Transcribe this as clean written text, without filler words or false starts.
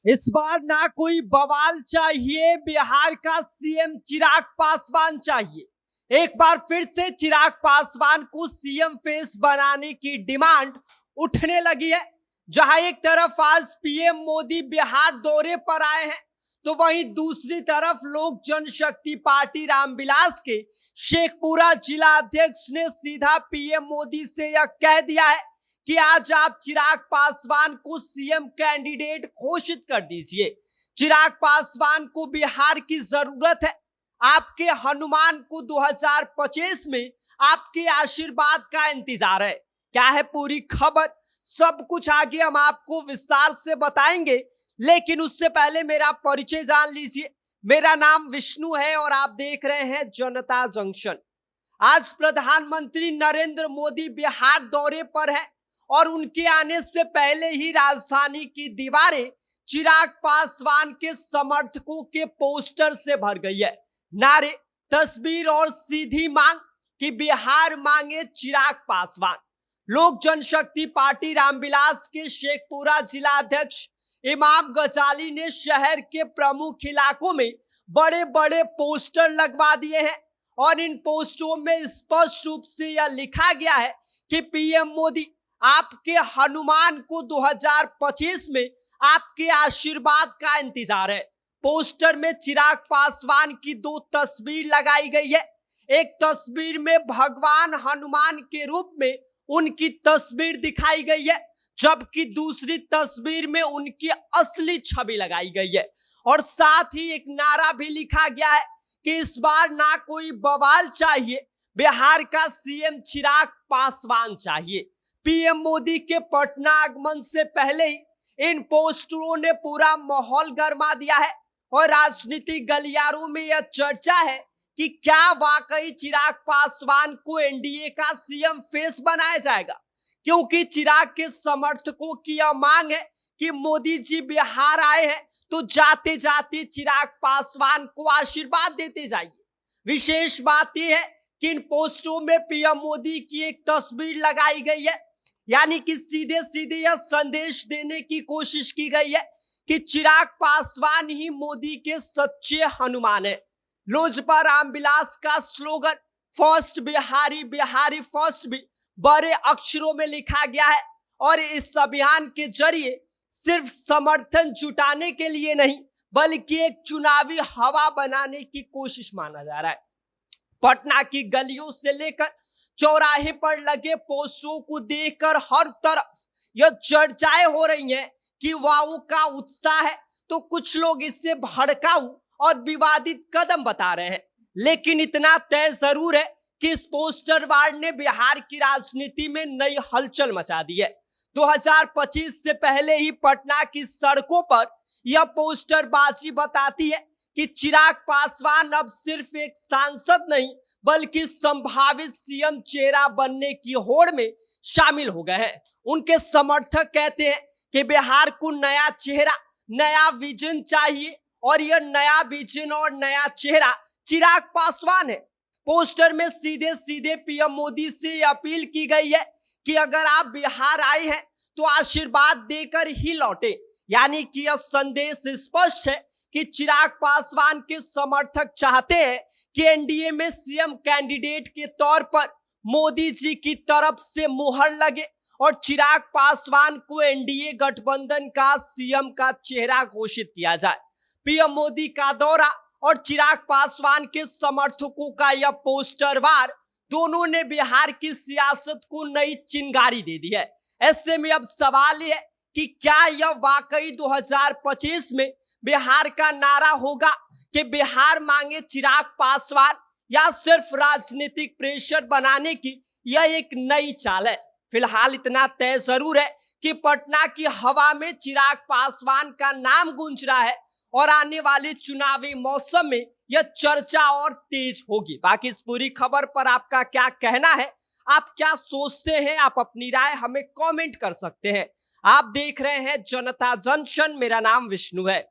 इस बार ना कोई बवाल चाहिए, बिहार का सीएम चिराग पासवान चाहिए। एक बार फिर से चिराग पासवान को सीएम फेस बनाने की डिमांड उठने लगी है। जहां एक तरफ आज पीएम मोदी बिहार दौरे पर आए हैं, तो वहीं दूसरी तरफ लोक जनशक्ति पार्टी रामविलास के शेखपुरा जिला अध्यक्ष ने सीधा पीएम मोदी से यह कह दिया है कि आज आप चिराग पासवान को सीएम कैंडिडेट घोषित कर दीजिए। चिराग पासवान को बिहार की जरूरत है। आपके हनुमान को 2025 में आपके आशीर्वाद का इंतजार है। क्या है पूरी खबर, सब कुछ आगे हम आपको विस्तार से बताएंगे, लेकिन उससे पहले मेरा परिचय जान लीजिए। मेरा नाम विष्णु है और आप देख रहे हैं जनता जंक्शन। आज प्रधानमंत्री नरेंद्र मोदी बिहार दौरे पर है और उनके आने से पहले ही राजधानी की दीवारें चिराग पासवान के समर्थकों के पोस्टर से भर गई है। नारे, तस्वीर और सीधी मांग कि बिहार मांगे चिराग पासवान। लोक जनशक्ति पार्टी रामविलास के शेखपुरा जिला अध्यक्ष इमाम गजाली ने शहर के प्रमुख इलाकों में बड़े बड़े पोस्टर लगवा दिए हैं और इन पोस्टरों में स्पष्ट रूप से यह लिखा गया है कि पीएम मोदी, आपके हनुमान को 2025 में आपके आशीर्वाद का इंतजार है। पोस्टर में चिराग पासवान की दो तस्वीर लगाई गई है। एक तस्वीर में भगवान हनुमान के रूप में उनकी तस्वीर दिखाई गई है, जबकि दूसरी तस्वीर में उनकी असली छवि लगाई गई है और साथ ही एक नारा भी लिखा गया है कि इस बार ना कोई बवाल चाहिए, बिहार का सीएम चिराग पासवान चाहिए। पीएम मोदी के पटना आगमन से पहले ही इन पोस्टरों ने पूरा माहौल गरमा दिया है और राजनीतिक गलियारों में यह चर्चा है कि क्या वाकई चिराग पासवान को एनडीए का सीएम फेस बनाया जाएगा, क्योंकि चिराग के समर्थकों की यह मांग है कि मोदी जी बिहार आए हैं तो जाते जाते चिराग पासवान को आशीर्वाद देते जाइए। विशेष बात यह है कि इन पोस्टरों में पीएम मोदी की एक तस्वीर लगाई गई है, यानी कि सीधे सीधे यह संदेश देने की कोशिश की गई है कि चिराग पासवान ही मोदी के सच्चे हनुमान है। लोजपा रामविलास का slogan first Bihari, Bihari first भी बड़े अक्षरों में लिखा गया है और इस अभियान के जरिए सिर्फ समर्थन जुटाने के लिए नहीं, बल्कि एक चुनावी हवा बनाने की कोशिश माना जा रहा है। पटना की गलियों से लेकर चौराहे पर लगे पोस्टरों को देखकर हर तरफ यह चर्चाएं हो रही हैं कि वाऊ का उत्साह है, तो कुछ लोग इससे भड़काऊ और विवादित कदम बता रहे हैं। लेकिन इतना तय जरूर है कि इस पोस्टर वार ने बिहार की राजनीति में नई हलचल मचा दी है। 2025 से पहले ही पटना की सड़कों पर यह पोस्टरबाजी बताती है कि चिराग पासवान अब सिर्फ एक सांसद नहीं, बल्कि संभावित सीएम चेहरा बनने की होड़ में शामिल हो गए हैं। उनके समर्थक कहते हैं कि बिहार को नया चेहरा, नया विजन चाहिए और यह नया विजन और नया चेहरा चिराग पासवान है। पोस्टर में सीधे सीधे पीएम मोदी से अपील की गई है कि अगर आप बिहार आए हैं तो आशीर्वाद देकर ही लौटे, यानी कि यह संदेश स्पष्ट है कि चिराग पासवान के समर्थक चाहते हैं कि एनडीए में सीएम कैंडिडेट के तौर पर मोदी जी की तरफ से मुहर लगे और चिराग पासवान को एनडीए गठबंधन का सीएम का चेहरा घोषित किया जाए। पीएम मोदी का दौरा और चिराग पासवान के समर्थकों का यह पोस्टर वार दोनों ने बिहार की सियासत को नई चिंगारी दे दी है। ऐसे में अब सवाल यह है कि क्या यह वाकई 2025 में बिहार का नारा होगा कि बिहार मांगे चिराग पासवान, या सिर्फ राजनीतिक प्रेशर बनाने की यह एक नई चाल है। फिलहाल इतना तय जरूर है कि पटना की हवा में चिराग पासवान का नाम गूंज रहा है और आने वाले चुनावी मौसम में यह चर्चा और तेज होगी। बाकी इस पूरी खबर पर आपका क्या कहना है, आप क्या सोचते हैं, आप अपनी राय हमें कमेंट कर सकते हैं। आप देख रहे हैं जनता जंक्शन, मेरा नाम विष्णु है।